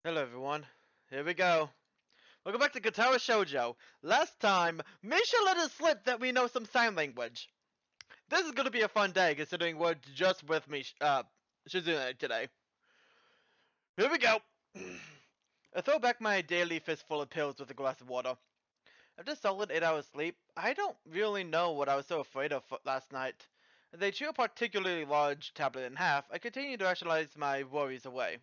Hello everyone, here we go. Welcome back to Katawa Shoujo. Last time, Misha let us slip that we know some sign language. This is gonna be a fun day considering we're just with me, Shizune today. Here we go. I throw back my daily fistful of pills with a glass of water. After a solid 8 hours sleep, I don't really know what I was so afraid of last night. As I chew a particularly large tablet in half, I continue to rationalize my worries away.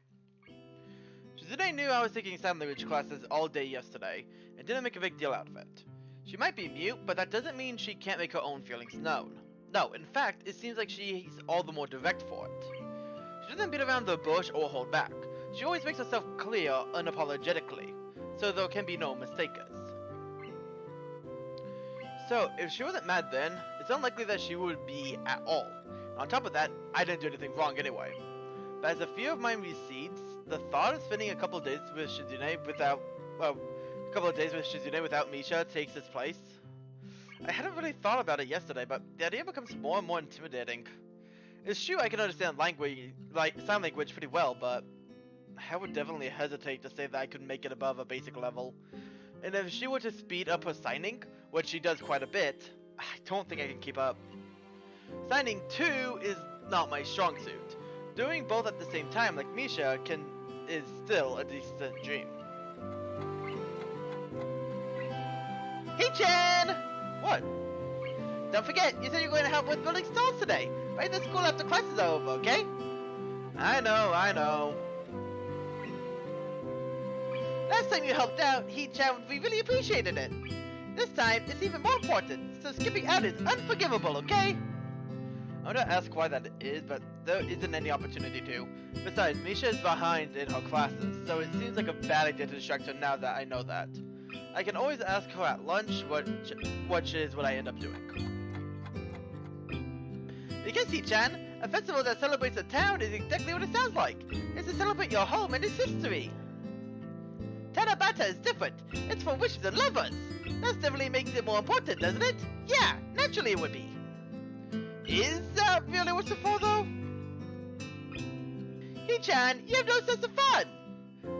Shizune knew I was taking sign language classes all day yesterday, and didn't make a big deal out of it. She might be mute, but that doesn't mean she can't make her own feelings known. No, in fact, it seems like she's all the more direct for it. She doesn't beat around the bush or hold back. She always makes herself clear unapologetically, so there can be no mistakes. So, if she wasn't mad then, it's unlikely that she would be at all. On top of that, I didn't do anything wrong anyway. But as the fear of mine recedes, the thought of spending a couple of days with Shizune without, well, a couple of days with Shizune without Misha takes its place. I hadn't really thought about it yesterday, but the idea becomes more and more intimidating. It's true I can understand language, like sign language, pretty well, but I would definitely hesitate to say that I could make it above a basic level. And if she were to speed up her signing, which she does quite a bit, I don't think I can keep up. Signing too is not my strong suit. Doing both at the same time like Misha is still a decent dream. Hey Chan! What? Don't forget, you said you were going to help with building stalls today. Right in the school after classes are over, okay? I know. Last time you helped out, He-chan, we really appreciated it. This time, it's even more important, so skipping out is unforgivable, okay? I'm gonna ask why that is, but there isn't any opportunity to. Besides, Misha is behind in her classes, so it seems like a bad idea to distract her now that I know that. I can always ask her at lunch, which is what I end up doing. Because He-chan, a festival that celebrates a town is exactly what it sounds like. It's to celebrate your home and its history. Tanabata is different. It's for wishes and lovers. That definitely makes it more important, doesn't it? Yeah, naturally it would be. Is that really what's it for, though? He-chan, you have no sense of fun!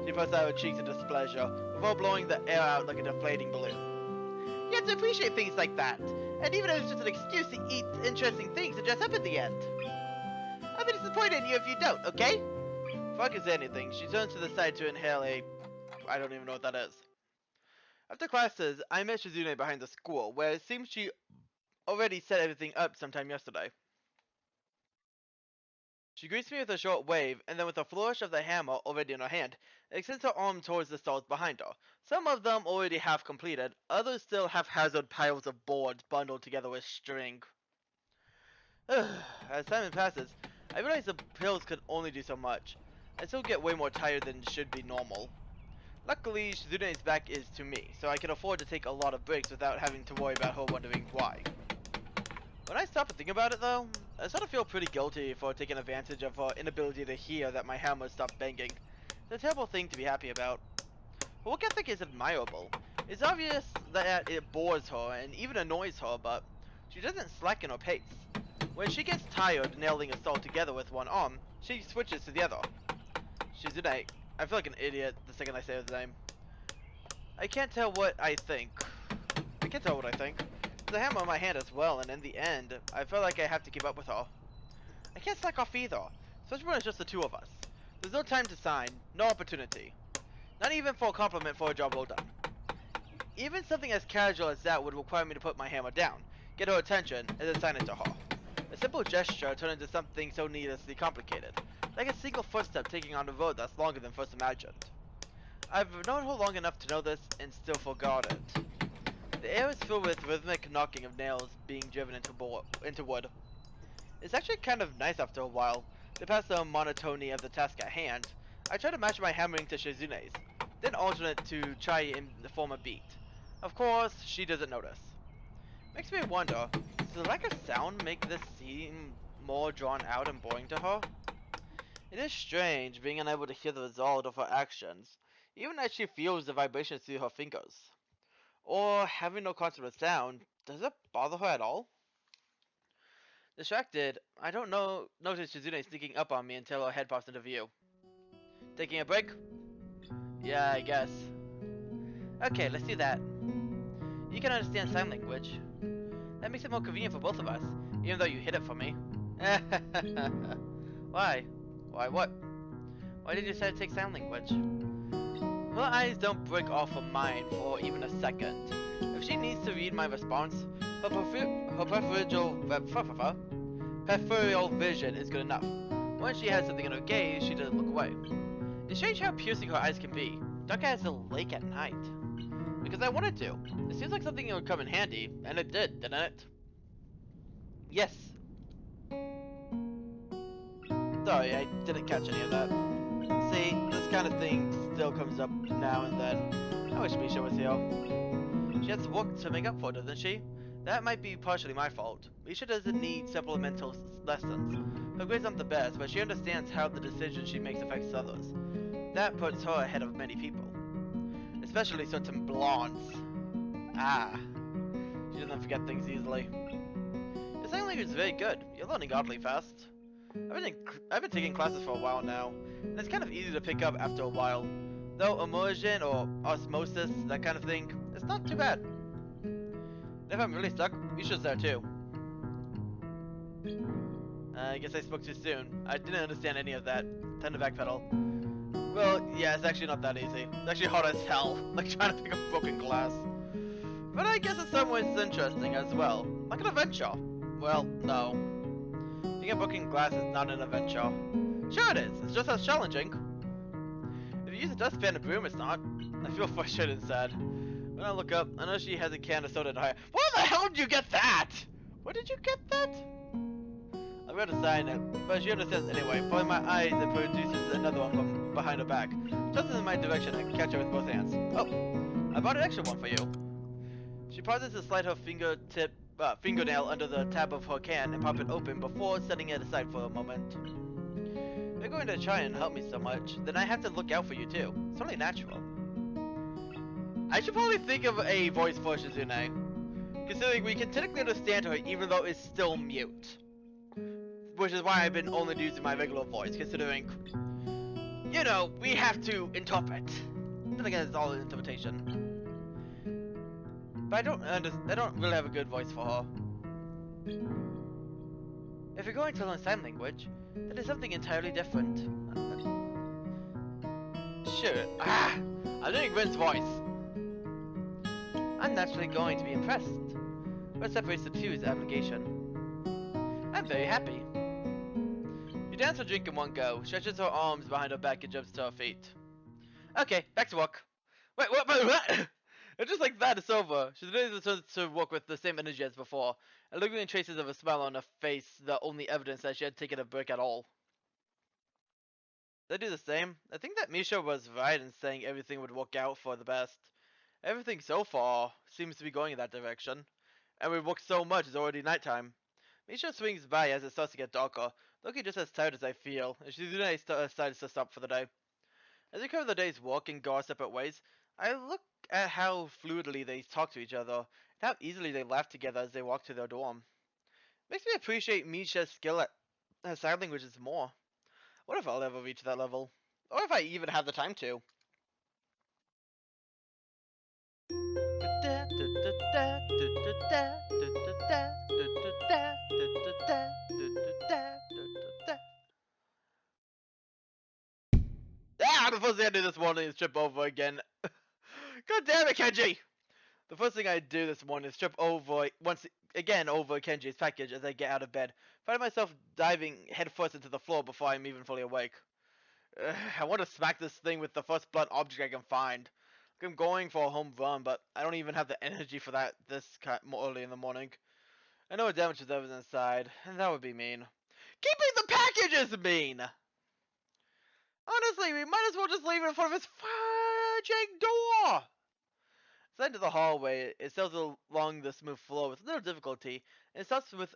She puffs out her cheeks in displeasure, before blowing the air out like a deflating balloon. You have to appreciate things like that, and even if it's just an excuse to eat interesting things and dress up at the end. I'll be disappointed in you if you don't, okay? Before I can say anything, she turns to the side to inhale I don't even know what that is. After classes, I met Shizune behind the school, where it seems she already set everything up sometime yesterday. She greets me with a short wave, and then with a flourish of the hammer already in her hand, extends her arm towards the stalls behind her. Some of them already half completed, others still haphazard piles of boards bundled together with string. As time passes, I realize the pills can only do so much. I still get way more tired than should be normal. Luckily, Shizune's back is to me, so I can afford to take a lot of breaks without having to worry about her wondering why. When I stop and think about it though, I sort of feel pretty guilty for taking advantage of her inability to hear that my hammer stopped banging. It's a terrible thing to be happy about. Her work ethic is admirable. It's obvious that it bores her and even annoys her, but she doesn't slacken her pace. When she gets tired nailing a stall together with one arm, she switches to the other. Shizune, I feel like an idiot the second I say his name. I can't tell what I think. I can't tell what I think. There's a hammer in my hand as well, and in the end, I feel like I have to keep up with her. I can't slack off either, especially when it's just the two of us. There's no time to sign, no opportunity. Not even for a compliment for a job well done. Even something as casual as that would require me to put my hammer down, get her attention, and then sign it to her. A simple gesture turned into something so needlessly complicated, like a single footstep taking on a road that's longer than first imagined. I've known her long enough to know this and still forgot it. The air is filled with rhythmic knocking of nails being driven into wood. It's actually kind of nice after a while, to pass the monotony of the task at hand. I try to match my hammering to Shizune's, then alternate to try and form a beat. Of course, she doesn't notice. Makes me wonder, does the lack of sound make this seem more drawn out and boring to her? It is strange being unable to hear the result of her actions, even as she feels the vibrations through her fingers. Or having no concept of sound, does it bother her at all? Distracted, I don't notice Shizune sneaking up on me until her head pops into view. Taking a break? Yeah, I guess. Okay, let's do that. You can understand sign language. That makes it more convenient for both of us, even though you hid it from me. Why? Why what? Why did you decide to take sign language? Her eyes don't break off of mine for even a second. If she needs to read my response, her peripheral vision is good enough. When she has something in her gaze, she doesn't look away. It's strange how piercing her eyes can be. Dark as a lake at night. Because I wanted to. It seems like something that would come in handy, and it did, didn't it? Yes. Sorry, I didn't catch any of that. See, this kind of thing still comes up now and then. I wish Misha was here. She has work to make up for, doesn't she? That might be partially my fault. Misha doesn't need supplemental lessons. Her grades aren't the best, but she understands how the decisions she makes affects others. That puts her ahead of many people. Especially certain blondes. Ah. She doesn't forget things easily. Your sign language is very good. You're learning oddly fast. I've been taking classes for a while now, and it's kind of easy to pick up after a while. Though immersion or osmosis, that kind of thing, it's not too bad. And if I'm really stuck, Misha's there too. I guess I spoke too soon. I didn't understand any of that. Time to backpedal. Well, yeah, it's actually not that easy. It's actually hard as hell, like trying to pick up broken glass. But I guess in some ways it's interesting as well. Like an adventure. Well, no. Picking up broken glass is not an adventure. Sure it is, it's just as challenging. If you use a dustpan and broom, it's not. I feel frustrated and sad. When I look up, I know she has a can of soda in her hair. Where the hell did you get that? Where did you get that? I read a sign, but she understands anyway. Pulling my eyes and produces another one from behind her back. Just in my direction, I can catch her with both hands. Oh, I bought an extra one for you. She pauses to slide her fingernail under the tab of her can and pop it open before setting it aside for a moment. If you're going to try and help me so much, then I have to look out for you too. It's only natural. I should probably think of a voice for Shizune, considering we can technically understand her even though it's still mute. Which is why I've been only using my regular voice, considering, you know, we have to interpret. Then again, it's all interpretation. But I don't really have a good voice for her. If you're going to learn sign language, that is something entirely different. Sure. I'm doing Rin's voice. I'm naturally going to be impressed. What separates the two is abnegation. I'm very happy. You dance her drink in one go, stretches her arms behind her back and jumps to her feet. Okay, back to work. Wait, what? And just like that, it's over. She's returns to work with the same energy as before, and lingering traces of a smile on her face, the only evidence that she had taken a break at all. Did I do the same? I think that Misha was right in saying everything would work out for the best. Everything so far seems to be going in that direction. And we've worked so much, it's already nighttime. Misha swings by as it starts to get darker, looking just as tired as I feel, and Shizune decides to stop for the day. As we cover the day's work and go our separate ways, I look at how fluidly they talk to each other, and how easily they laugh together as they walk to their dorm. Makes me appreciate Misha's skill at sign languages more. What if I'll ever reach that level? Or if I even have the time to? Ah, the first thing I do this morning is trip over again. God damn it, Kenji! The first thing I do this morning is trip over once again over Kenji's package as I get out of bed, finding myself diving headfirst into the floor before I'm even fully awake. I want to smack this thing with the first blunt object I can find. I'm going for a home run, but I don't even have the energy for that this early in the morning. I know what damages others inside, and that would be mean. Keeping the package is mean! Honestly, we might as well just leave it in front of his fudging door! As I enter the hallway, it sails along the smooth floor with little difficulty, and it starts with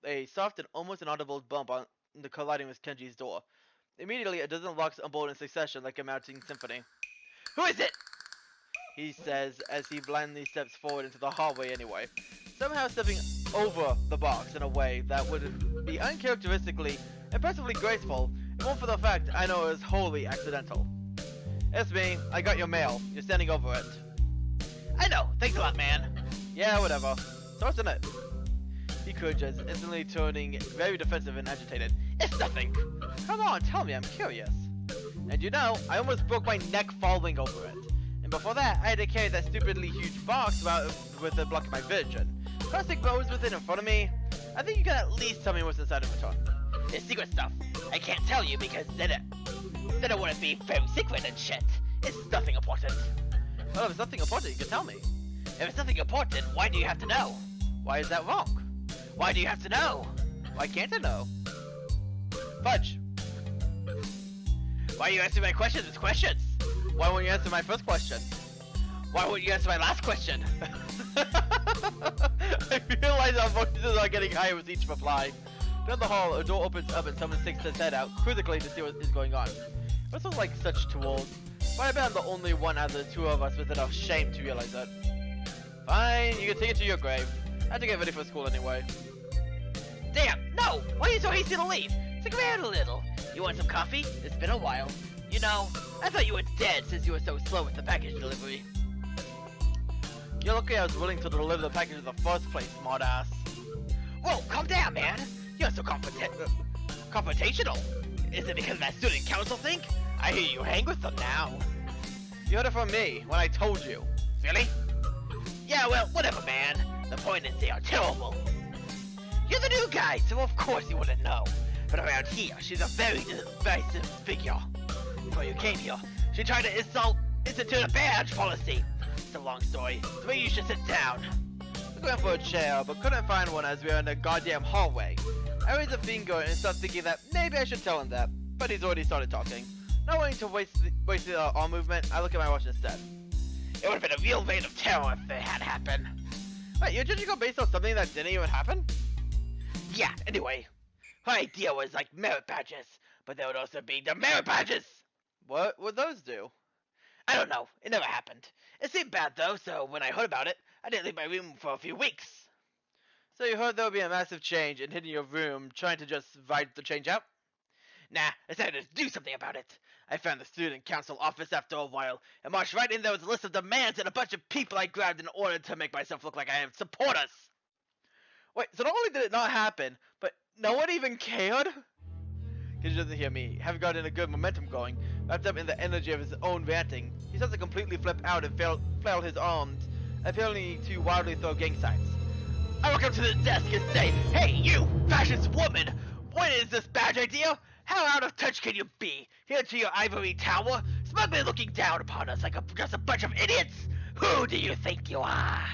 a soft and almost inaudible bump on the colliding with Kenji's door. Immediately, a dozen locks unbolt in succession like a mounting symphony. Who is it? He says as he blindly steps forward into the hallway anyway, somehow stepping over the box in a way that would be uncharacteristically impressively graceful, if not for the fact I know it was wholly accidental. It's me. I got your mail. You're standing over it. I know. Thanks a lot, man. Yeah, whatever. So what's in it? He cringes, instantly turning very defensive and agitated. It's nothing. Come on, tell me, I'm curious. And you know, I almost broke my neck falling over it. And before that, I had to carry that stupidly huge box with it blocking my vision. Crossing rows with it in front of me. I think you can at least tell me what's inside of the trunk. It's secret stuff. I can't tell you because then it wouldn't be very secret and shit. It's nothing important. Well, if it's nothing important, you can tell me. If it's nothing important, why do you have to know? Why is that wrong? Why do you have to know? Why can't I know? Fudge. Why are you answering my questions with questions? Why won't you answer my first question? Why won't you answer my last question? I realize our voices are getting higher with each reply. Down the hall, a door opens up and someone sticks his head out quizzically to see what is going on. It was like such tools, but I bet I'm the only one out of the two of us with enough shame to realize that. Fine, you can take it to your grave. I have to get ready for school anyway. Damn, no! Why are you so hasty to leave? Stick around a little. You want some coffee? It's been a while. You know, I thought you were dead since you were so slow with the package delivery. You're lucky I was willing to deliver the package in the first place, smartass. Whoa, calm down, man. You're so confrontational. Is it because of that student council thing? I hear you hang with them now. You heard it from me, when I told you. Really? Yeah, well, whatever, man. The point is they are terrible. You're the new guy, so of course you wouldn't know. But around here, she's a very divisive figure. Before you came here, she tried to institute a badge policy. It's a long story, so maybe you should sit down. I went for a chair, but couldn't find one as we were in the goddamn hallway. I raised a finger and started thinking that maybe I should tell him that, but he's already started talking. Not wanting to waste the arm movement, I look at my watch instead. It would have been a real reign of terror if it had happened. Wait, you're judging her based on something that didn't even happen? Yeah, anyway. Her idea was like merit badges, but there would also be demerit badges! What would those do? I don't know, it never happened. It seemed bad though, so when I heard about it, I didn't leave my room for a few weeks. So you heard there would be a massive change and hid in your room, trying to just ride the change out? Nah, I decided to do something about it. I found the student council office after a while, and marched right in there with a list of demands and a bunch of people I grabbed in order to make myself look like I have supporters. Wait, so not only did it not happen, but no one even cared? He doesn't hear me, having gotten a good momentum going, wrapped up in the energy of his own ranting. He starts to completely flip out and flail his arms, apparently to wildly throw gang signs. I walk up to the desk and say, "Hey, you, fascist woman! What is this badge idea? How out of touch can you be? Here to your ivory tower, smugly looking down upon us like just a bunch of idiots? Who do you think you are?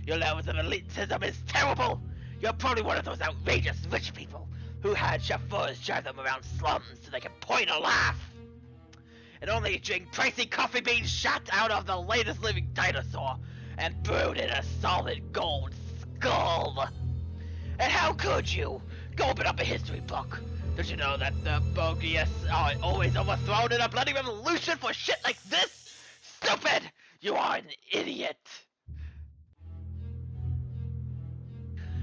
Your levels of elitism is terrible! You're probably one of those outrageous rich people who had chauffeurs drive them around slums so they can point or laugh. And only drink pricey coffee beans shot out of the latest living dinosaur and brewed in a solid gold skull. And how could you? Go open up a history book. Don't you know that the bogiest are always overthrown in a bloody revolution for shit like this? Stupid! You are an idiot.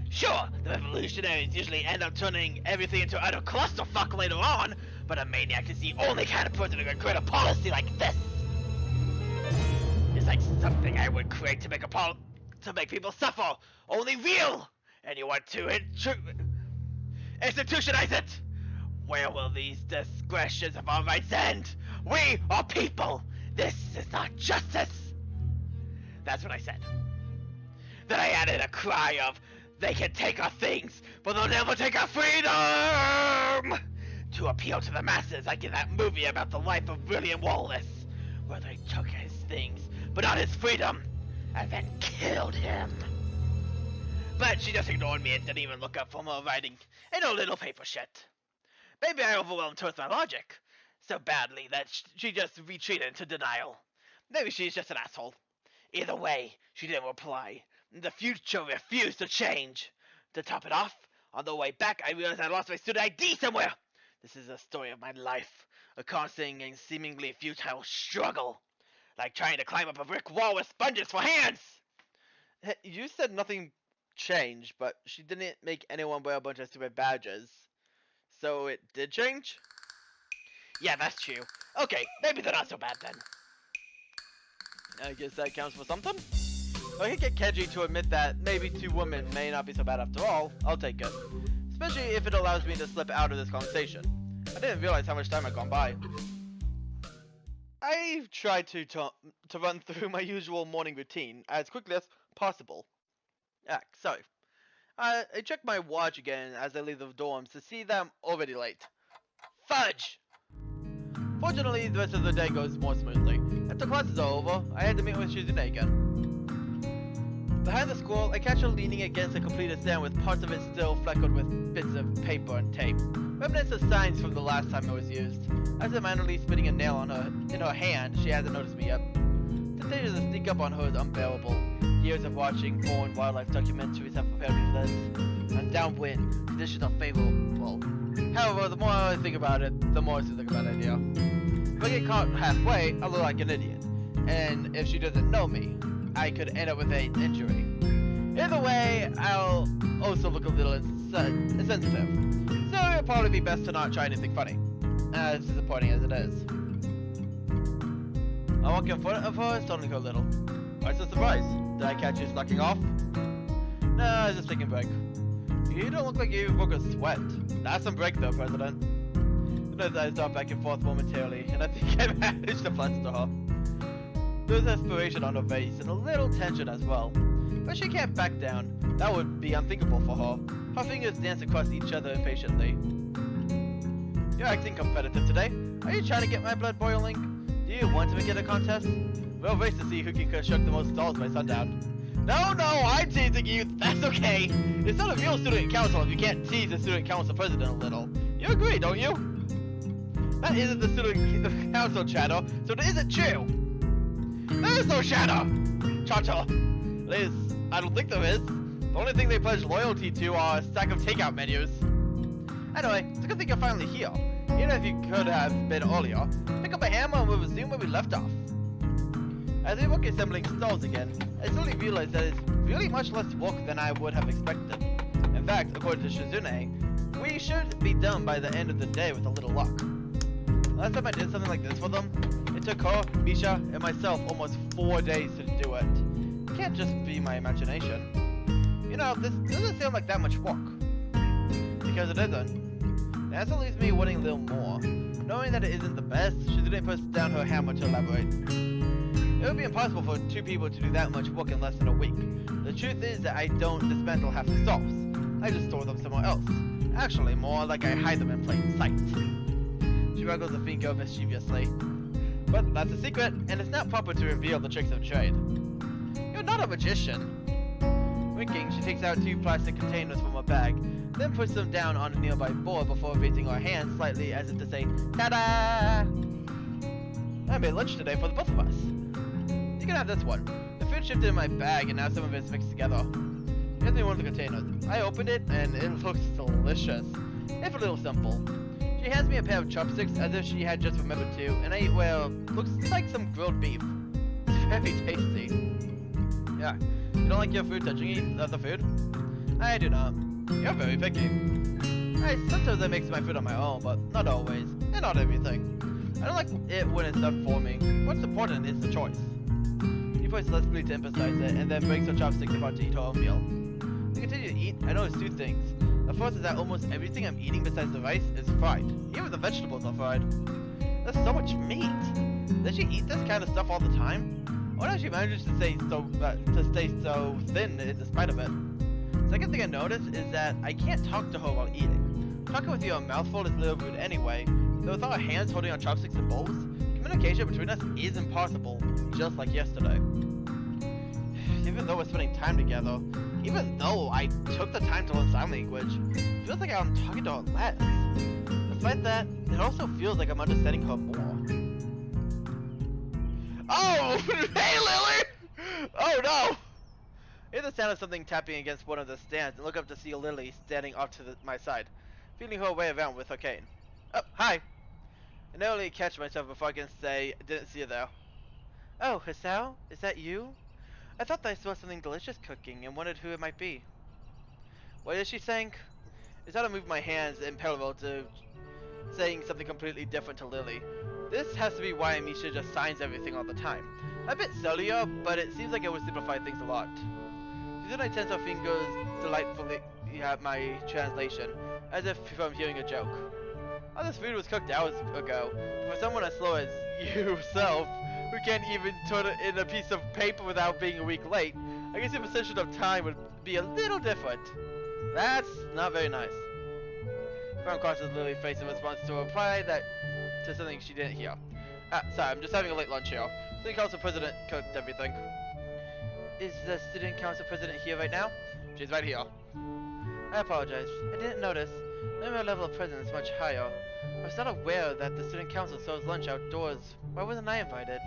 Sure, the revolutionaries usually end up turning everything into utter clusterfuck later on, but a maniac is the only kind of person who can create a policy like this. It's like something I would create to make people suffer, only real, and you want to institutionize it. Where will these digressions of our rights end? We are people. This is not justice. That's what I said. Then I added a cry of, they can take our things, but they'll never take our freedom! To appeal to the masses, like in that movie about the life of William Wallace, where they took his things, but not his freedom, and then killed him. But she just ignored me and didn't even look up for more writing in her little paper shit. Maybe I overwhelmed her with my logic so badly that she just retreated into denial. Maybe she's just an asshole. Either way, she didn't reply. The future refused to change. To top it off, on the way back, I realized I lost my student ID somewhere. This is the story of my life, a constant and seemingly futile struggle, like trying to climb up a brick wall with sponges for hands. You said nothing changed, but she didn't make anyone wear a bunch of stupid badges. So it did change? Yeah, that's true. Okay, maybe they're not so bad then. I guess that counts for something. If I can get Keiji to admit that maybe 2 women may not be so bad after all, I'll take it. Especially if it allows me to slip out of this conversation. I didn't realize how much time had gone by. I've tried to run through my usual morning routine as quickly as possible. Sorry. I check my watch again as I leave the dorms to see that I'm already late. Fudge! Fortunately, the rest of the day goes more smoothly. After classes are over, I had to meet with Shizune again. Behind the school, I catch her leaning against a completed stand with parts of it still fleckered with bits of paper and tape. Remnants of signs from the last time it was used. As I'm manually spinning a nail in her hand, she hasn't noticed me yet. The temptation to sneak up on her is unbearable. Years of watching foreign wildlife documentaries have prepared me for this. And downwind, conditions are favorable. However, the more I think about it, the more I still think about the idea. If I get caught halfway, I'll look like an idiot. And if she doesn't know me, I could end up with an injury. Either way, I'll also look a little insensitive. So it'll probably be best to not try anything funny. As disappointing as it is. I walk in front of her, stunning her a little. What's the surprise? Did I catch you slacking off? No, I was just taking a break. You don't look like you broke a sweat. That's some break though, President. As I start back and forth momentarily, and I think I managed to fluster her. There's aspiration on her face and a little tension as well. But she can't back down. That would be unthinkable for her. Her fingers dance across each other impatiently. You're acting competitive today. Are you trying to get my blood boiling? Do you want to begin a contest? We'll race to see who can construct the most stalls by sundown. No, I'm teasing you. That's okay. It's not a real student council if you can't tease the student council president a little. You agree, don't you? That isn't the student council chatter, so it isn't true. There is no chatter! Cha-cha. At least, I don't think there is. The only thing they pledge loyalty to are a stack of takeout menus. Anyway, it's a good thing you're finally here. Even if you could have been earlier, pick up a hammer and we'll resume where we left off. As we work assembling stalls again, I slowly realize that it's really much less work than I would have expected. In fact, according to Shizune, we should be done by the end of the day with a little luck. Last time I did something like this for them, it took her, Misha, and myself almost 4 days to do it. It can't just be my imagination. You know, this doesn't sound like that much work. Because it isn't. That also leaves me wanting a little more. Knowing that it isn't the best, Shizune puts down her hammer to elaborate. It would be impossible for 2 people to do that much work in less than a week. The truth is that I don't dismantle half the stalls. I just store them somewhere else. Actually, more like I hide them in plain sight. She waggles a finger mischievously. But that's a secret, and it's not proper to reveal the tricks of trade. You're not a magician. Winking, she takes out 2 plastic containers from her bag, then puts them down on a nearby board before raising her hand slightly as if to say, "Ta-da!" I made lunch today for the both of us. You can have this one. The food shifted in my bag, and now some of it's mixed together. Here's me one of the containers. I opened it, and it looks delicious, if a little simple. She hands me a pair of chopsticks as if she had just remembered to, and I eat well, looks like some grilled beef. It's very tasty. Yeah, you don't like your food touching other food? I do not. You're very picky. Sometimes I make my food on my own, but not always, and not everything. I don't like it when it's done for me. What's important is the choice. He points lustfully to emphasize it, and then breaks her chopsticks apart to eat her own meal. As I continue to eat, I notice 2 things. The first is that almost everything I'm eating besides the rice is fried. Even the vegetables are fried. There's so much meat. Does she eat this kind of stuff all the time? Or does she manage to stay so thin in spite of it? Second thing I notice is that I can't talk to her while eating. Talking with your mouthful is a little rude anyway, so without our hands holding our chopsticks and bowls, communication between us is impossible, just like yesterday. Even though we're spending time together, even though I took the time to learn sign language, it feels like I'm talking to her less. Despite that, it also feels like I'm understanding her more. Oh! Hey, Lily! Oh no! I hear the sound of something tapping against one of the stands and look up to see Lily standing off to my side, feeling her way around with her cane. Oh, hi! I narrowly catch myself before I can say, I didn't see you there. Oh, Hisao? Is that you? I thought that I saw something delicious cooking and wondered who it might be. What is she saying? I started to move my hands in parallel to saying something completely different to Lily. This has to be why Amisha just signs everything all the time. A bit sillier, but it seems like it would simplify things a lot. Shizune tense her fingers delightfully at my translation, as if from hearing a joke. Oh, this food was cooked hours ago. For someone as slow as yourself, who can't even turn it in a piece of paper without being a week late, I guess your perception of time would be a little different. That's not very nice. Brown crosses Lily's face in response to a reply to something she didn't hear. Sorry, I'm just having a late lunch here. Student Council President cooked everything. Is the Student Council President here right now? She's right here. I apologize. I didn't notice. Maybe our level of presence is much higher. I was not aware that the Student Council serves lunch outdoors. Why wasn't I invited?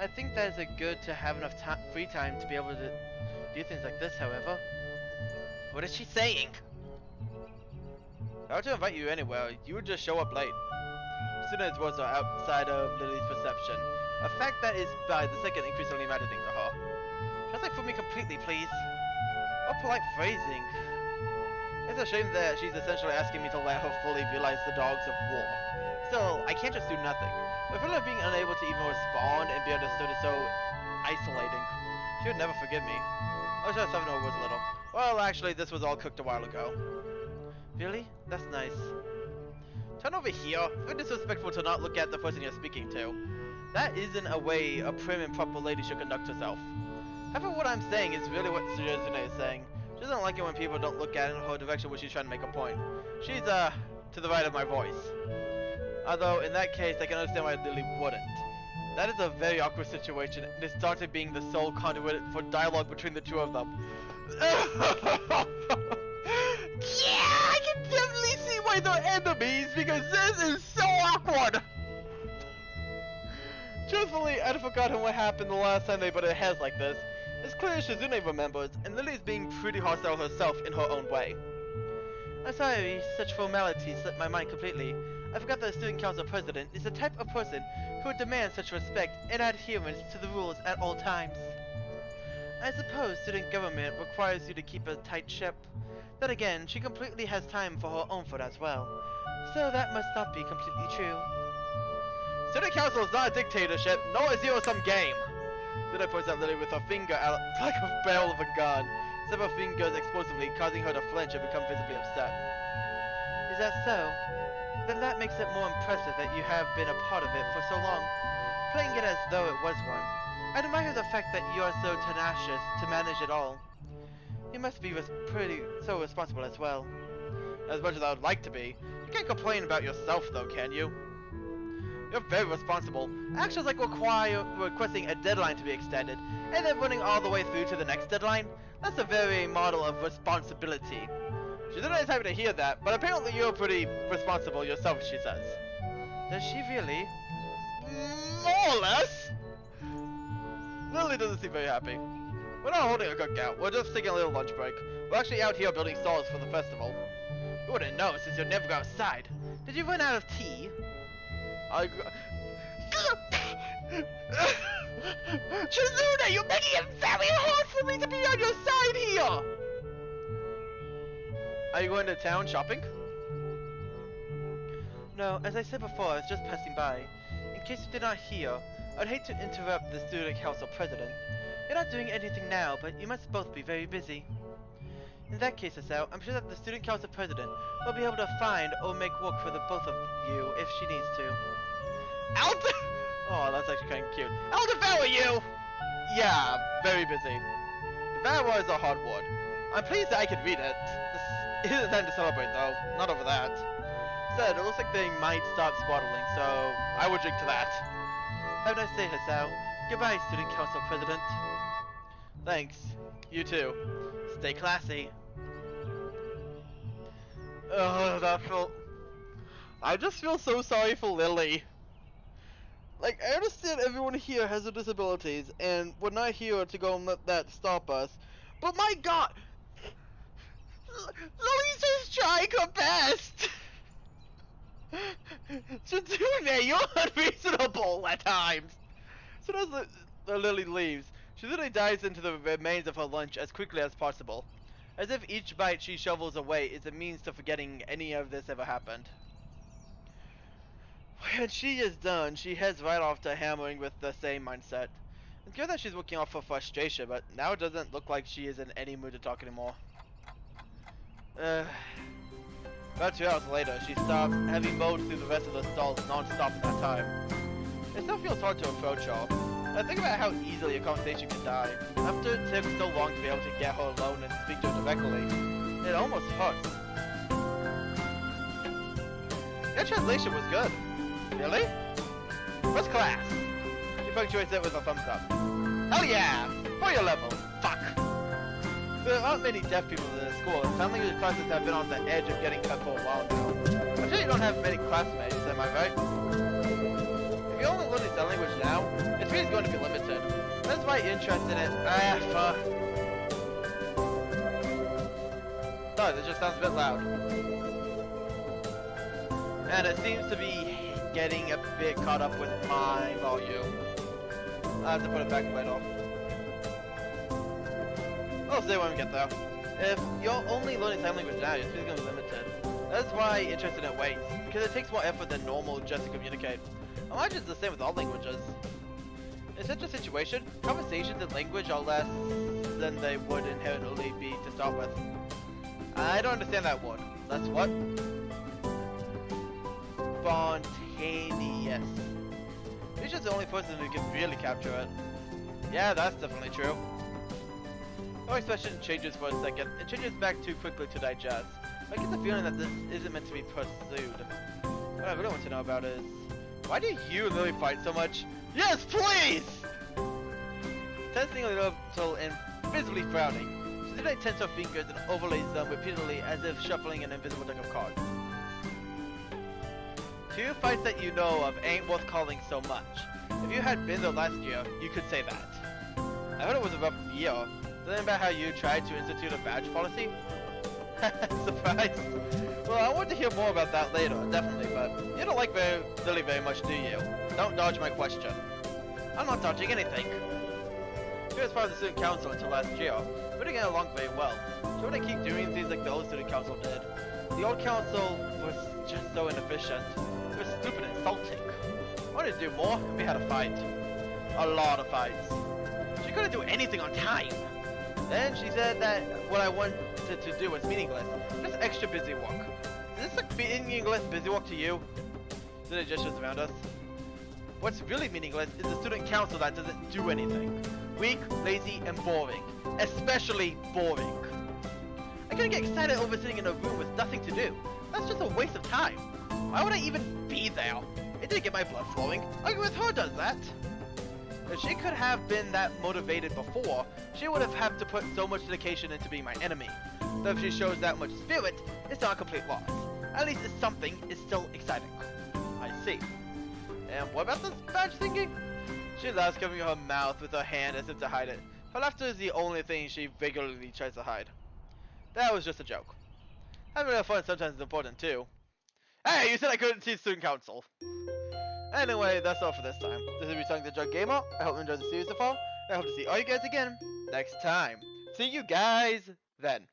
I think that is good to have enough free time to be able to do things like this, however. What is she saying? If I were to invite you anywhere, you would just show up late. Suzune's words are outside of Lily's perception, a fact that is by the second increasingly maddening to her. Translate for me completely, please. What polite phrasing. It's a shame that she's essentially asking me to let her fully realize the dogs of war. Still, I can't just do nothing. The feeling of being unable to even respond and be understood is so isolating. She would never forgive me. I was just having her words a little. Well, actually, this was all cooked a while ago. Really? That's nice. Turn over here. It's very disrespectful to not look at the person you're speaking to. That isn't a way a prim and proper lady should conduct herself. However, what I'm saying is really what Shizune is saying. She doesn't like it when people don't look at in her direction when she's trying to make a point. She's, to the right of my voice. Although, in that case, I can understand why Lily wouldn't. That is a very awkward situation, and it started being the sole conduit for dialogue between the two of them. Yeah, I can definitely see why they're enemies, because this is so awkward! Truthfully, I'd forgotten what happened the last time they butted heads like this. It's clear Shizune remembers, and Lily's being pretty hostile herself in her own way. I'm sorry, such formalities slipped my mind completely. I forgot that the Student Council President is the type of person who would demand such respect and adherence to the rules at all times. I suppose student government requires you to keep a tight ship. Then again, she completely has time for her own food as well. So that must not be completely true. Student Council is not a dictatorship, nor a zero-sum game. Shizune points at Lily with her finger out like a barrel of a gun. Several fingers explosively, causing her to flinch and become visibly upset. Is that so? Then that makes it more impressive that you have been a part of it for so long, playing it as though it was one. I admire the fact that you are so tenacious to manage it all. You must be so responsible as well. As much as I would like to be, you can't complain about yourself though, can you? You're very responsible. Actions like requesting a deadline to be extended, and then running all the way through to the next deadline, that's a very model of responsibility. Shizune is happy to hear that, but apparently you're pretty responsible yourself, she says. Does she really? More or less! Lily doesn't seem very happy. We're not holding a cookout, we're just taking a little lunch break. We're actually out here building stalls for the festival. You wouldn't know since you never go outside. Did you run out of tea? Shizune, you're making it very hard for me to be on your side here! Are you going to town shopping? No, as I said before, I was just passing by. In case you did not hear, I'd hate to interrupt the Student Council President. You're not doing anything now, but you must both be very busy. In that case, Asao, I'm sure that the Student Council President will be able to find or make work for the both of you if she needs to. Oh, that's actually kind of cute. I'll devour you! Yeah, very busy. Devour is a hard word. I'm pleased that I can read it. This isn't time to celebrate, though. Not over that. Instead, it looks like they might stop squabbling, so I would drink to that. Have a nice day, Hasao. Goodbye, Student Council President. Thanks. You too. Stay classy. Oh, that felt... I just feel so sorry for Lily. Like, I understand everyone here has their disabilities, and we're not here to go and let that stop us. But my god! Lily's just trying her best! Shizune, you're unreasonable at times! So as Lily leaves, Shizune dives into the remains of her lunch as quickly as possible. As if each bite she shovels away is a means to forgetting any of this ever happened. When she is done, she heads right off to hammering with the same mindset. It's good that she's working off her frustration, but now it doesn't look like she is in any mood to talk anymore. About 2 hours later, she stops, having mowed through the rest of the stalls non-stop in that time. It still feels hard to approach her. I think about how easily a conversation can die. After it took so long to be able to get her alone and speak to her directly, it almost hurts. Your translation was good. Really? First class. She punctuates it with a thumbs up. Hell yeah! For your level. Fuck. There aren't many deaf people in the school, and sign language classes have been on the edge of getting cut for a while now. I'm sure you don't have many classmates, am I right? If you're only learning sign language now, it's really going to be limited. That's my interest in it. Fuck. Sorry, that just sounds a bit loud. And it seems to be getting a bit caught up with my volume. I have to put it back later. I'll say when we get there. If you're only learning sign language now, your speed is going to be limited. That's why interested in weights, because it takes more effort than normal just to communicate. I imagine it's the same with all languages. In such a situation, conversations in language are less than they would inherently be to start with. I don't understand that word. That's what? Spontaneous. You're just the only person who can really capture it. Yeah, that's definitely true. Her expression changes for a second. It changes back too quickly to digest. I get the feeling that this isn't meant to be pursued. What I really want to know about is, why do you and Lily fight so much? Yes, please! Tensing a little and visibly frowning, Shizune tenses her fingers and overlays them repeatedly as if shuffling an invisible deck of cards. 2 fights that you know of ain't worth calling so much. If you had been there last year, you could say that. I heard it was a rough year. Something about how you tried to institute a badge policy? Surprised? Well, I want to hear more about that later, definitely, but you don't like Lily very much, do you? Don't dodge my question. I'm not dodging anything. She was part of the student council until last year. We didn't get along very well. She wouldn't keep doing things like the old student council did. The old council was just so inefficient. It was stupid and insulting. I wanted to do more, and we had a fight. A lot of fights. She couldn't do anything on time. Then she said that what I wanted to do was meaningless, just extra busy work. Is this like meaningless busy work to you? Then it gestures around us. What's really meaningless is the student council that doesn't do anything. Weak, lazy, and boring. Especially boring. I couldn't get excited over sitting in a room with nothing to do. That's just a waste of time. Why would I even be there? It didn't get my blood flowing. Arguing with her does that. If she could have been that motivated before, she would have had to put so much dedication into being my enemy. Though if she shows that much spirit, it's not a complete loss. At least it's something, it's still exciting. I see. And what about this badge thinking? She laughs, covering her mouth with her hand as if to hide it. Her laughter is the only thing she regularly tries to hide. That was just a joke. Having a fun sometimes is important too. Hey, you said I couldn't see student council. Anyway, that's all for this time. This is Reselling the Drug Gamer. I hope you enjoyed the series so far. I hope to see all you guys again next time. See you guys then.